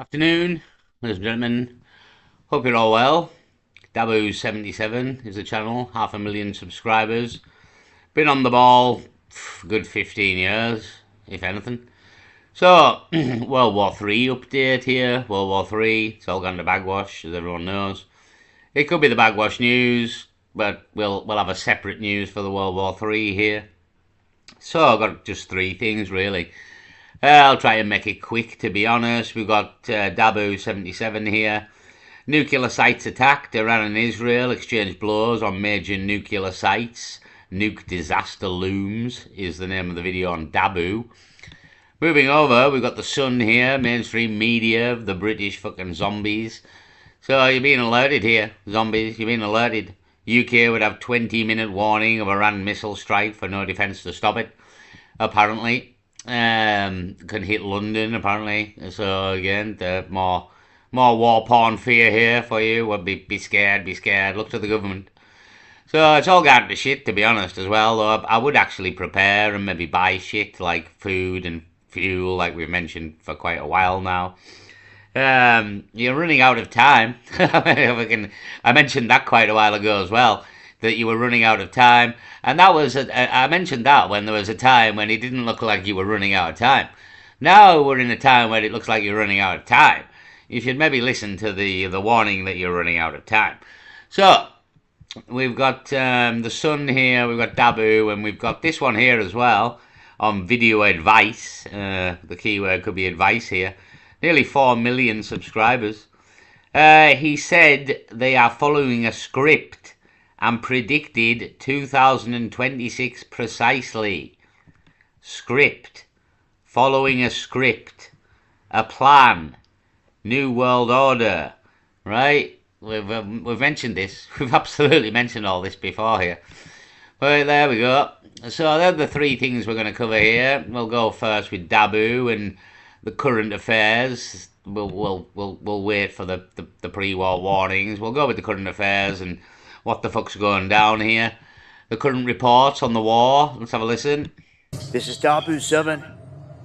Afternoon, ladies and gentlemen. Hope you're all well. WW3 is the channel, 500,000 subscribers. Been on the ball for a good 15 years, if anything. So, World War III update here. World War III, it's all gone to bagwash, as everyone knows. It could be the bagwash news, but we'll have a separate news for the World War III here. So I've got just three things really. I'll try and make it quick, to be honest. We've got WW3 here. Nuclear sites attacked. Iran and Israel exchange blows on major nuclear sites. Nuke disaster looms is the name of the video on Dabu. Moving over, we've got the Sun here, mainstream media, the British fucking zombies. So you're being alerted here, zombies, you're being alerted. UK would have 20-minute warning of Iran missile strike for no defence to stop it, apparently. Can hit London, apparently. So again, the more war porn fear here for you. Well, be scared, be scared. Look to the government. So it's all gone to shit, to be honest, as well. Though I would actually prepare and maybe buy shit like food and fuel, like we've mentioned for quite a while now. You're running out of time. I mentioned that quite a while ago as well, that you were running out of time. And that was, I mentioned that when there was a time when it didn't look like you were running out of time. Now we're in a time where it looks like you're running out of time. You should maybe listen to the warning that you're running out of time. So, we've got the Sun here, we've got Dabu, and we've got this one here as well on video advice. The keyword could be advice here. Nearly 4 million subscribers. He said they are following a script and predicted 2026 precisely. Script. Following a script. A plan. New World Order. Right? We've mentioned this. We've absolutely mentioned all this before here. Well, there we go. So they're the three things we're going to cover here. We'll go first with Dabu and the current affairs. We'll wait for the pre-war warnings. We'll go with the current affairs and what the fuck's going down here. The current reports on the war. Let's have a listen. This is WW7.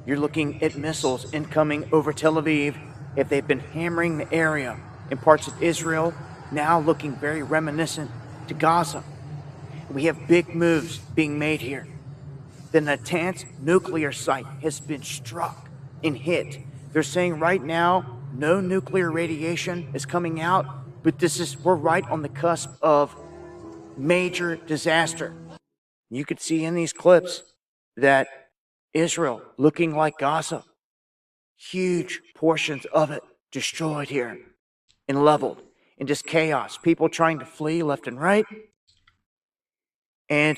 You're looking at missiles incoming over Tel Aviv. If they've been hammering the area in parts of Israel, now looking very reminiscent to Gaza. We have big moves being made here. The Natanz nuclear site has been struck and hit. They're saying right now no nuclear radiation is coming out, but we're right on the cusp of major disaster. You could see in these clips that Israel looking like Gaza, huge portions of it destroyed here and leveled, and just chaos, people trying to flee left and right. And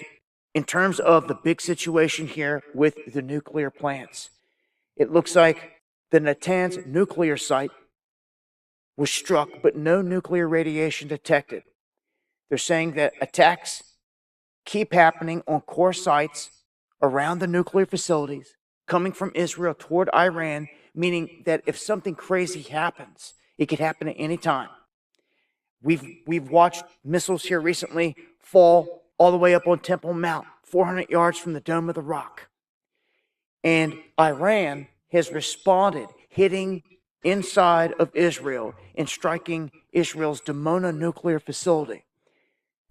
in terms of the big situation here with the nuclear plants, it looks like the Natanz nuclear site was struck, but no nuclear radiation detected. They're saying that attacks keep happening on core sites around the nuclear facilities coming from Israel toward Iran, meaning that if something crazy happens, it could happen at any time. We've watched missiles here recently fall all the way up on Temple Mount, 400 yards from the Dome of the Rock. And Iran has responded, hitting inside of Israel and striking Israel's Dimona nuclear facility.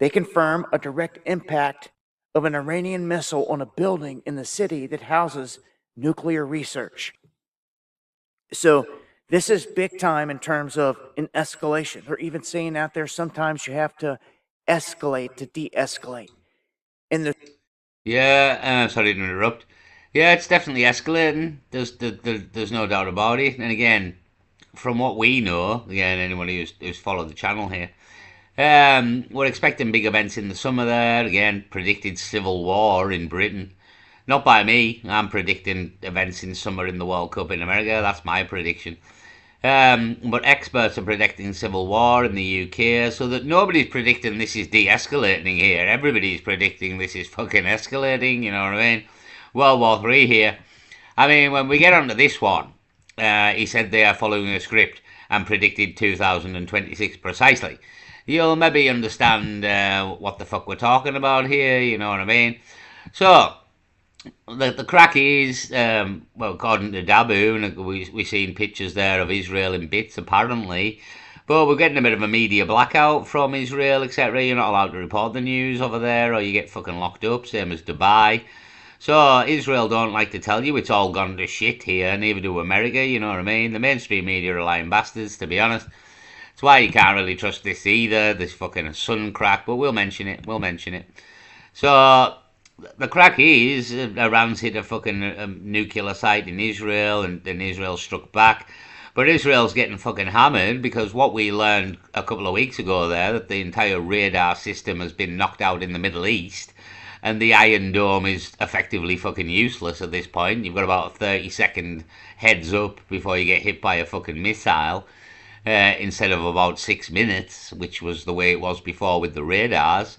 They confirm a direct impact of an Iranian missile on a building in the city that houses nuclear research. So this is big time in terms of an escalation. They're even saying out there sometimes you have to escalate to de-escalate. Sorry to interrupt. Yeah, it's definitely escalating. There's no doubt about it. And again, from what we know, again, anyone who's followed the channel here, we're expecting big events in the summer there. Again, predicted civil war in Britain. Not by me. I'm predicting events in summer in the World Cup in America. That's my prediction. But experts are predicting civil war in the UK, so that nobody's predicting this is de-escalating here. Everybody's predicting this is fucking escalating, you know what I mean? World War III here. I mean, when we get onto this one, he said they are following a script and predicted 2026 precisely. You'll maybe understand what the fuck we're talking about here, you know what I mean? So, The crack is, well, according to Dabu, and we've seen pictures there of Israel in bits, apparently. But we're getting a bit of a media blackout from Israel, etc. You're not allowed to report the news over there, or you get fucking locked up, same as Dubai. So Israel don't like to tell you it's all gone to shit here, neither do America, you know what I mean? The mainstream media are lying bastards, to be honest. That's why you can't really trust this either, this fucking sun crack, but we'll mention it, we'll mention it. So the crack is Iran's hit a fucking nuclear site in Israel, and Israel struck back. But Israel's getting fucking hammered because what we learned a couple of weeks ago there, that the entire radar system has been knocked out in the Middle East, and the Iron Dome is effectively fucking useless at this point. You've got about a 30-second heads up before you get hit by a fucking missile, instead of about 6 minutes, which was the way it was before with the radars.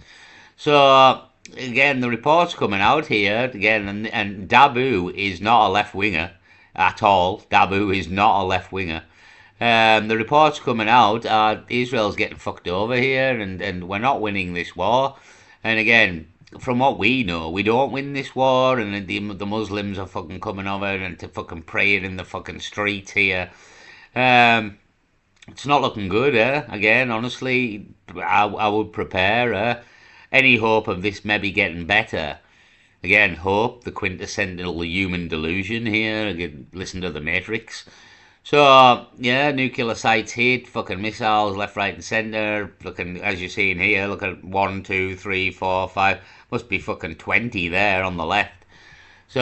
So again, the reports coming out here again, and Dabu is not a left winger at all. Dabu is not a left winger. The reports coming out are Israel's getting fucked over here, and we're not winning this war. And again, from what we know, we don't win this war, and the Muslims are fucking coming over and to fucking praying in the fucking streets here. Um, it's not looking good, Again, honestly, I would prepare, any hope of this maybe getting better. Again, hope, the quintessential human delusion here. Again, listen to the Matrix. So, yeah, nuclear sites hit, fucking missiles left, right, and centre. Looking, as you're seeing here, look at 1, 2, 3, 4, 5. Must be fucking 20 there on the left. So,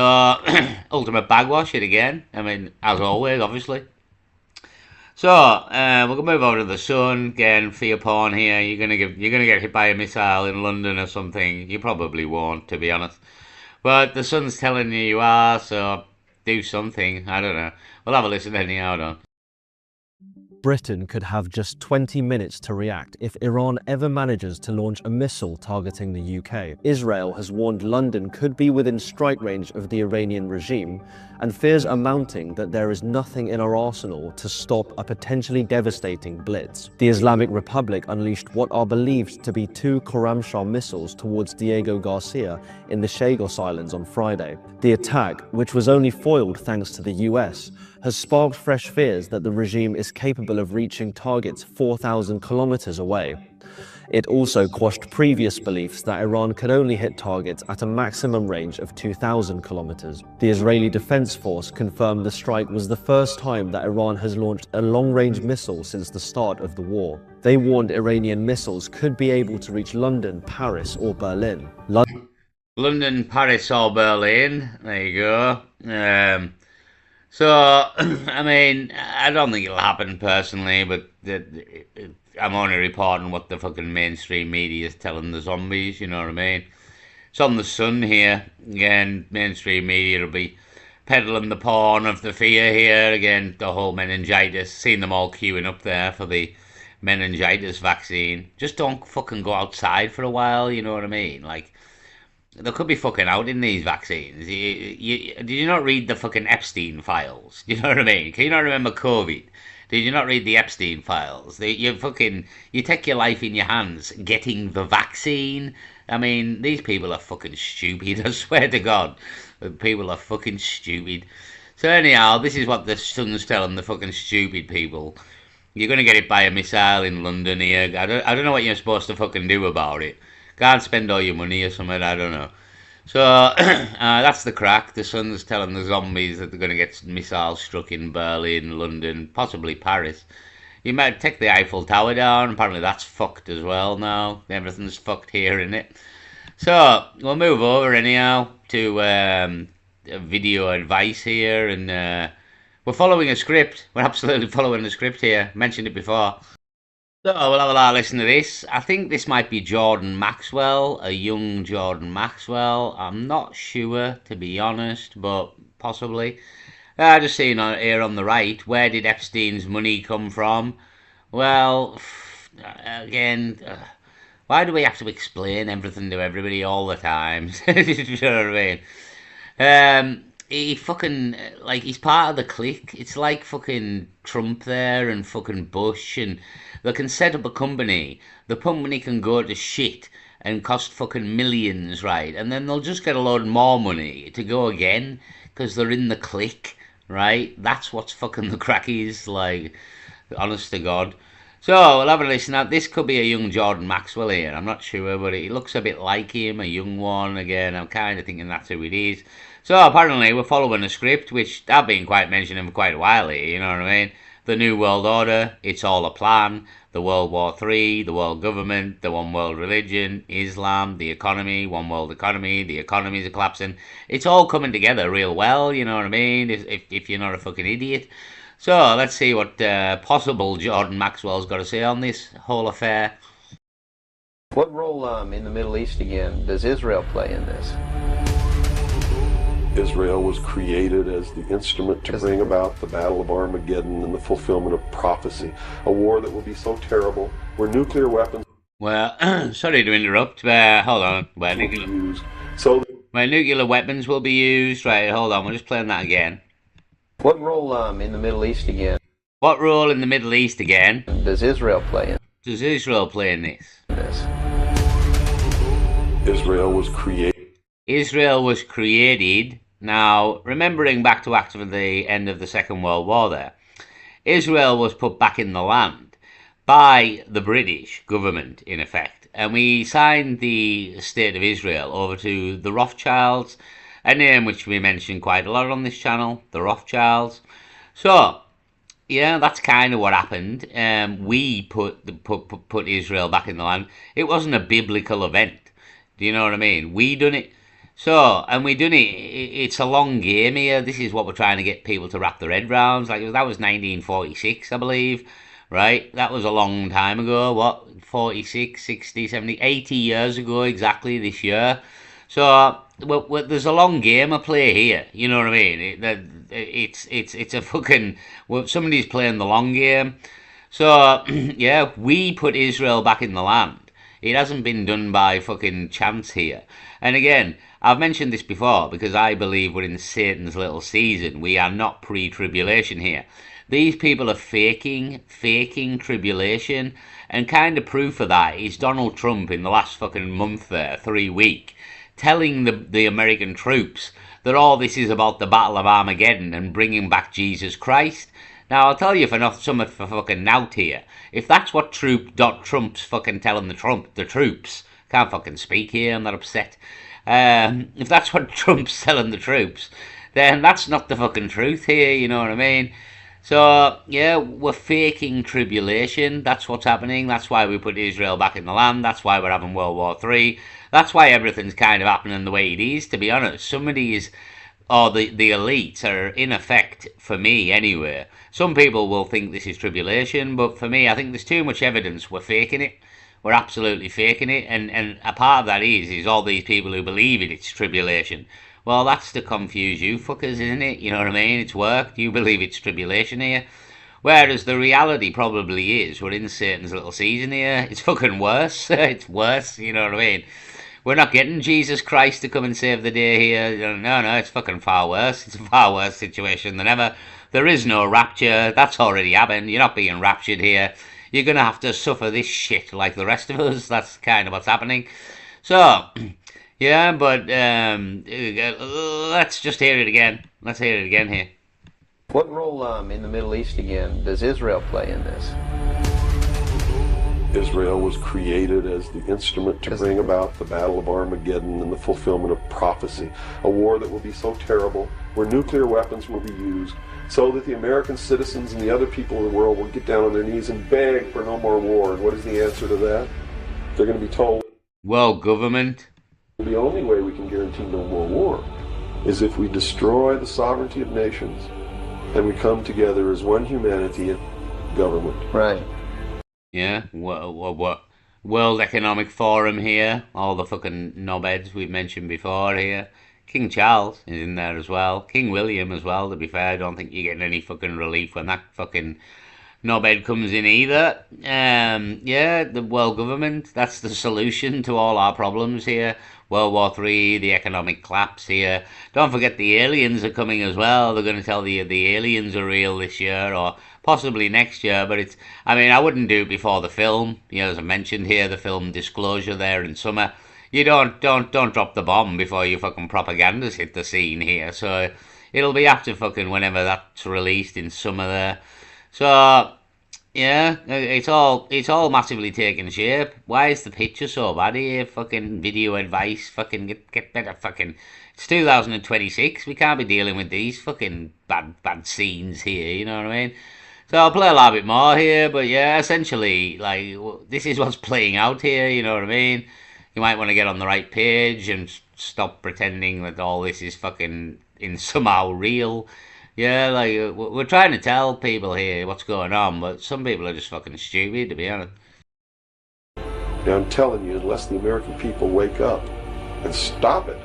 ultimate bagwash it again. I mean, as always, obviously. So we're gonna move over to the sun again. Fear porn here. You're gonna get hit by a missile in London or something. You probably won't, to be honest. But the sun's telling you you are, so do something. I don't know. We'll have a listen anyhow. Don't. Britain could have just 20 minutes to react if Iran ever manages to launch a missile targeting the UK. Israel has warned London could be within strike range of the Iranian regime, and fears are mounting that there is nothing in our arsenal to stop a potentially devastating blitz. The Islamic Republic unleashed what are believed to be 2 Khorramshahr missiles towards Diego Garcia in the Chagos Islands on Friday. The attack, which was only foiled thanks to the US, has sparked fresh fears that the regime is capable of reaching targets 4,000 kilometers away. It also quashed previous beliefs that Iran could only hit targets at a maximum range of 2,000 kilometers. The Israeli Defense Force confirmed the strike was the first time that Iran has launched a long-range missile since the start of the war. They warned Iranian missiles could be able to reach London, Paris, or Berlin. London, Paris, or Berlin. There you go. So, I mean, I don't think it'll happen personally, but I'm only reporting what the fucking mainstream media is telling the zombies, you know what I mean? It's on the sun here. Again, mainstream media will be peddling the porn of the fear here. Again, the whole meningitis. Seen them all queuing up there for the meningitis vaccine. Just don't fucking go outside for a while, you know what I mean? Like, they could be fucking out in these vaccines. Did you not read the fucking Epstein files? You know what I mean? Can you not remember COVID? Did you not read the Epstein files? You take your life in your hands getting the vaccine. I mean, these people are fucking stupid. I swear to God, people are fucking stupid. So anyhow, this is what the Sun's telling the fucking stupid people. You're gonna get hit by a missile in London here. I don't know what you're supposed to fucking do about it. Can't spend all your money or something. I don't know. So that's the crack. The Sun's telling the zombies that they're going to get missiles struck in Berlin, London, possibly Paris. You might take the Eiffel Tower down. Apparently that's fucked as well now. Everything's fucked here, isn't it? So we'll move over anyhow to video advice here, and we're following a script. We're absolutely following the script here. Mentioned it before. So we'll have a listen to this. I think this might be Jordan Maxwell, a young Jordan Maxwell. I'm not sure, to be honest, but possibly. Just seeing here on the right, where did Epstein's money come from? Well, again, why do we have to explain everything to everybody all the time? You know what I mean? He fucking, like, he's part of the clique. It's like fucking Trump there and fucking Bush, and they can set up a company. The company can go to shit, and cost fucking millions, right? And then they'll just get a load more money to go again because they're in the clique, right? That's what's fucking the crack is, like, honest to God. So we'll have a listen. Now, this could be a young Jordan Maxwell here. I'm not sure, but it looks a bit like him, a young one. Again, I'm kind of thinking that's who it is. So apparently we're following a script, which I've been quite mentioning for quite a while here, you know what I mean? The New World Order, it's all a plan. The World War III, the world government, the one world religion, Islam, the economy, one world economy, the economies are collapsing. It's all coming together real well, you know what I mean? If you're not a fucking idiot. So let's see what possible Jordan Maxwell's got to say on this whole affair. What role in the Middle East again does Israel play in this? Israel was created as the instrument to bring about the Battle of Armageddon and the fulfillment of prophecy, a war that will be so terrible, where nuclear weapons Well, sorry to interrupt. Hold on. will be used. So Where nuclear weapons will be used. Right, hold on. We're just playing that again. What role in the Middle East again What role in the Middle East again does Israel play in does Israel play in this? this? Israel was created. Israel was created. Now, remembering back to after the end of the Second World War there, Israel was put back in the land by the British government, in effect. And we signed the State of Israel over to the Rothschilds, a name which we mention quite a lot on this channel, the Rothschilds. So, yeah, that's kind of what happened. We put Israel back in the land. It wasn't a biblical event. Do you know what I mean? We done it. So, and we done it. It's a long game here. This is what we're trying to get people to wrap their head round. Like that was 1946, I believe. Right? That was a long time ago. What? 46, 60, 70, 80 years ago exactly this year. So there's a long game of play here. You know what I mean? It's a fucking somebody's playing the long game. So yeah, we put Israel back in the land. It hasn't been done by fucking chance here. And again, I've mentioned this before because I believe we're in Satan's little season. We are not pre-tribulation here. These people are faking tribulation, and kind of proof of that is Donald Trump in the last fucking month there, 3 weeks, telling the American troops that all this is about the Battle of Armageddon and bringing back Jesus Christ. Now, I'll tell you for not something for fucking nout here. If that's what Trump's fucking telling the troops, can't fucking speak here, I'm not upset. If that's what Trump's telling the troops, then that's not the fucking truth here, you know what I mean? So, yeah, we're faking tribulation. That's what's happening. That's why we put Israel back in the land. That's why we're having World War III. That's why everything's kind of happening the way it is, to be honest. Somebody is, or the elites are in effect, for me anyway. Some people will think this is tribulation, but for me, I think there's too much evidence we're faking it. We're absolutely faking it, and a part of that is all these people who believe it's tribulation. Well, that's to confuse you fuckers, isn't it? You know what I mean? It's worked. You believe it's tribulation here. Whereas the reality probably is we're in Satan's little season here. It's fucking worse. It's worse, you know what I mean? We're not getting Jesus Christ to come and save the day here. No, it's fucking far worse. It's a far worse situation than ever. There is no rapture. That's already happened. You're not being raptured here. You're going to have to suffer this shit like the rest of us. That's kind of what's happening. So, yeah, but let's just hear it again. Let's hear it again here. What role in the Middle East again does Israel play in this? Israel was created as the instrument to bring about the Battle of Armageddon and the fulfillment of prophecy, a war that will be so terrible, where nuclear weapons will be used, so that the American citizens and the other people in the world will get down on their knees and beg for no more war. And what is the answer to that? They're going to be told, well, government. the only way we can guarantee no more war is if we destroy the sovereignty of nations and we come together as one humanity and government. Right. Yeah, what? World Economic Forum here. All the fucking knobheads we've mentioned before here. King Charles is in there as well. King William as well, to be fair. I don't think you're getting any fucking relief when that fucking knobhead comes in either. Yeah, the world government, that's the solution to all our problems here. World War III, the economic collapse here. Don't forget the aliens are coming as well. They're going to tell the aliens are real this year or possibly next year. But it's, I mean, I wouldn't do it before the film. You know, as I mentioned here, the film Disclosure there in summer. You don't drop the bomb before you fucking propagandists hit the scene here. So it'll be after fucking whenever that's released in summer there. So yeah, it's all massively taking shape. Why is the picture so bad here? Fucking video advice. Fucking get better. Fucking it's 2026. We can't be dealing with these fucking bad scenes here. You know what I mean? So I'll play a little bit more here, but yeah, essentially, like this is what's playing out here. You know what I mean? You might want to get on the right page and stop pretending that all this is fucking in somehow real. Yeah, like we're trying to tell people here what's going on, but some people are just fucking stupid, to be honest. Now, I'm telling you, unless the American people wake up and stop it,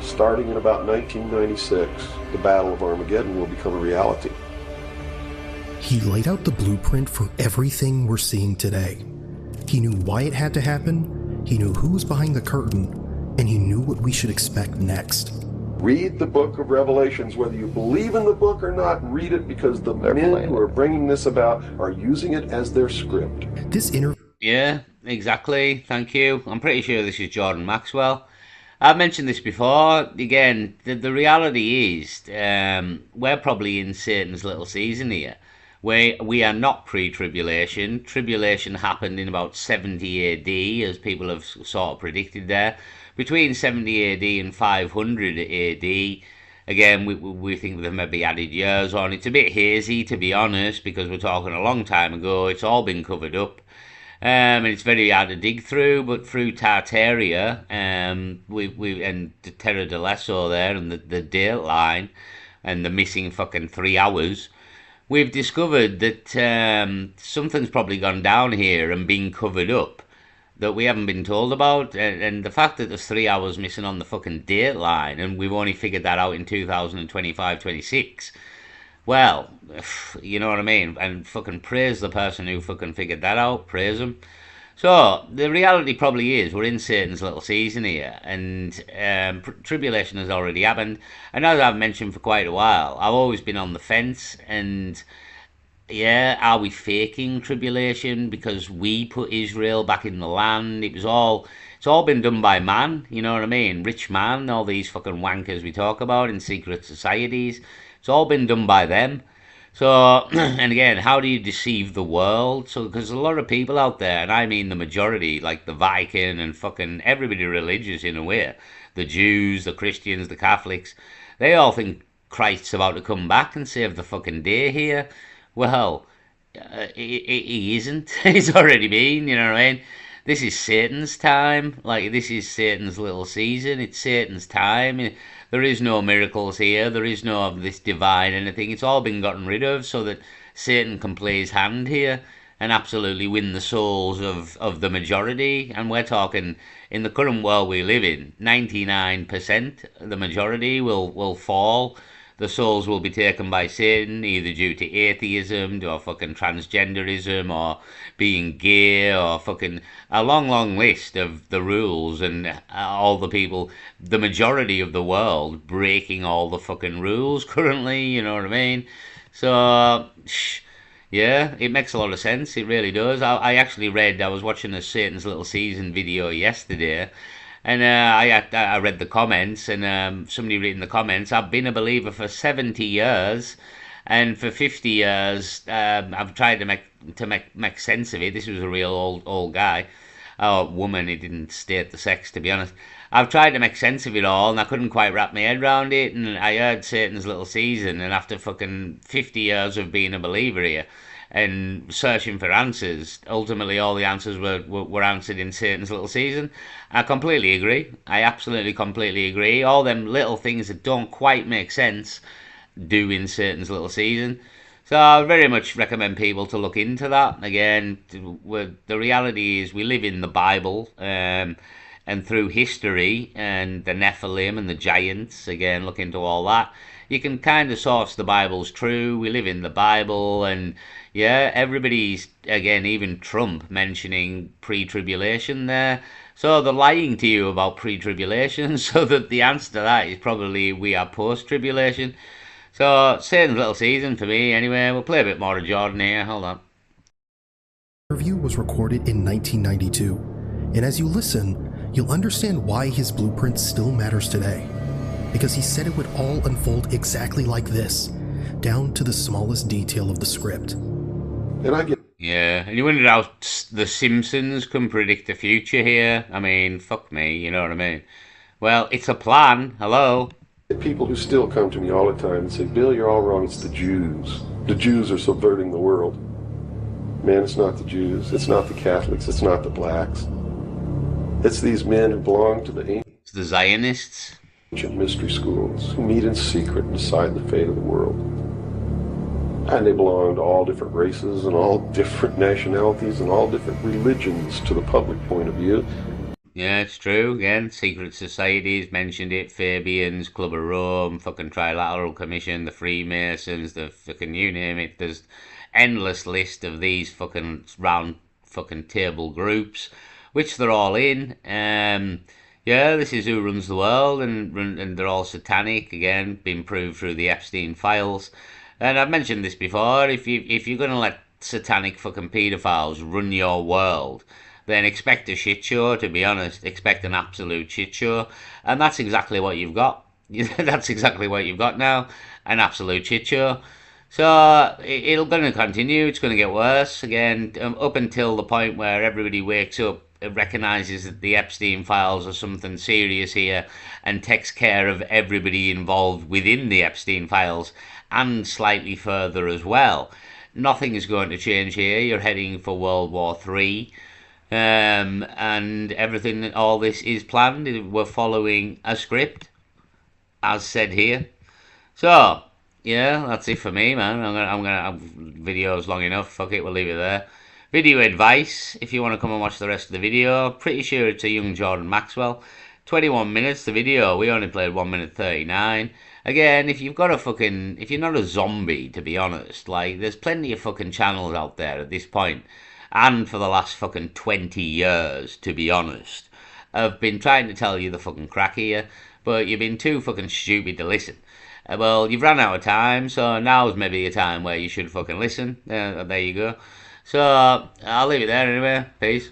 starting in about 1996, the Battle of Armageddon will become a reality. He laid out the blueprint for everything we're seeing today. He knew why it had to happen, he knew who was behind the curtain, and he knew what we should expect next. Read the book of Revelations, whether you believe in the book or not. Read it because the men who are bringing this about are using it as their script. This interview. Yeah, exactly. Thank you. I'm pretty sure this is Jordan Maxwell. I've mentioned this before. Again, the reality is we're probably in Satan's little season here. We are not pre-tribulation. Tribulation happened in about 70 AD, as people have sort of predicted there. Between 70 AD and 500 AD, again, we think there may be added years on. It's a bit hazy, to be honest, because we're talking a long time ago. It's all been covered up. And it's very hard to dig through, but through Tartaria, we and the Terra del Leso there, and the date line, and the missing fucking 3 hours, we've discovered that something's probably gone down here and been covered up that we haven't been told about, and the fact that there's 3 hours missing on the fucking date line, and we've only figured that out in 2025-26. Well, you know what I mean? And fucking praise the person who fucking figured that out. Praise him. So, the reality probably is we're in Satan's little season here, and tribulation has already happened. And as I've mentioned for quite a while, I've always been on the fence, and yeah, are we faking tribulation because we put Israel back in the land? It's all been done by man, you know what I mean? Rich man, all these fucking wankers we talk about in secret societies. It's all been done by them. So, and again, how do you deceive the world? So, because a lot of people out there, and I mean the majority, like the Viking and fucking everybody religious in a way, the Jews, the Christians, the Catholics, they all think Christ's about to come back and save the fucking day here. Well, he isn't. He's already been, you know what I mean? This is Satan's time. Like, this is Satan's little season. It's Satan's time. There is no miracles here. There is no of this divine anything. It's all been gotten rid of so that Satan can play his hand here and absolutely win the souls of the majority. And we're talking, in the current world we live in, 99% the majority will fall. The souls will be taken by Satan, either due to atheism, or fucking transgenderism, or being gay, or fucking a long list of the rules, and all the people, the majority of the world, breaking all the fucking rules currently, you know what I mean? So, yeah, it makes a lot of sense, it really does. I actually I was watching a Satan's Little Season video yesterday, and I read the comments, and somebody reading the comments, I've been a believer for 70 years, and for 50 years, I've tried to make sense of it. This was a real old guy, or woman. He didn't state the sex, to be honest. I've tried to make sense of it all, and I couldn't quite wrap my head around it. And I heard Satan's Little Season, and after fucking 50 years of being a believer here, and searching for answers, ultimately all the answers were answered in Satan's Little Season. I completely agree. I absolutely completely agree. All them little things that don't quite make sense do in Satan's Little Season. So I very much recommend people to look into that. Again, the reality is we live in the Bible, and through history and the Nephilim and the giants, again, look into all that. You can kind of source the Bible's true. We live in the Bible, and yeah, everybody's, again, even Trump mentioning pre-tribulation there. So they're lying to you about pre-tribulation, so that the answer to that is probably we are post-tribulation. So Satan's little season for me anyway. We'll play a bit more of Jordan here. Hold on. Interview was recorded in 1992, and as you listen, you'll understand why his blueprint still matters today. Because he said it would all unfold exactly like this, down to the smallest detail of the script. And I get Yeah, and you wondered how The Simpsons can predict the future here. I mean, fuck me, you know what I mean? Well, it's a plan. Hello? people who still come to me all the time and say, Bill, you're all wrong. It's the Jews. The Jews are subverting the world. Man, it's not the Jews. It's not the Catholics. It's not the blacks. It's these men who belong to the It's the Zionists. ancient mystery schools who meet in secret and decide the fate of the world. And they belong to all different races and all different nationalities and all different religions to the public point of view. Yeah, it's true. Again, secret societies, mentioned it, Fabians, Club of Rome, fucking Trilateral Commission, the Freemasons, the fucking you name it. There's endless list of these fucking round fucking table groups, which they're all in. Yeah, this is who runs the world, and they're all satanic. Again, been proved through the Epstein files. And I've mentioned this before. If you're gonna let satanic fucking paedophiles run your world, then expect a shit show, to be honest. Expect an absolute shit show. And that's exactly what you've got. That's exactly what you've got now. An absolute shit show. So it'll going to continue. It's going to get worse. Again, up until the point where everybody wakes up, recognises that the Epstein files are something serious here, and takes care of everybody involved within the Epstein files, and slightly further as well. Nothing is going to change here. You're heading for World War III. And everything, all this is planned. We're following a script, as said here. So, yeah, that's it for me, man. I'm gonna videos long enough. Fuck it, we'll leave it there. Video advice: if you want to come and watch the rest of the video, pretty sure it's a young Jordan Maxwell. 21 minutes the video. We only played 1 minute 39. Again, if you've got a fucking, if you're not a zombie, to be honest, like there's plenty of fucking channels out there at this point, and for the last fucking 20 years, to be honest, I've been trying to tell you the fucking crack here, but you've been too fucking stupid to listen. Well, you've run out of time, so now's maybe a time where you should fucking listen. There you go. So, I'll leave it there anyway. Peace.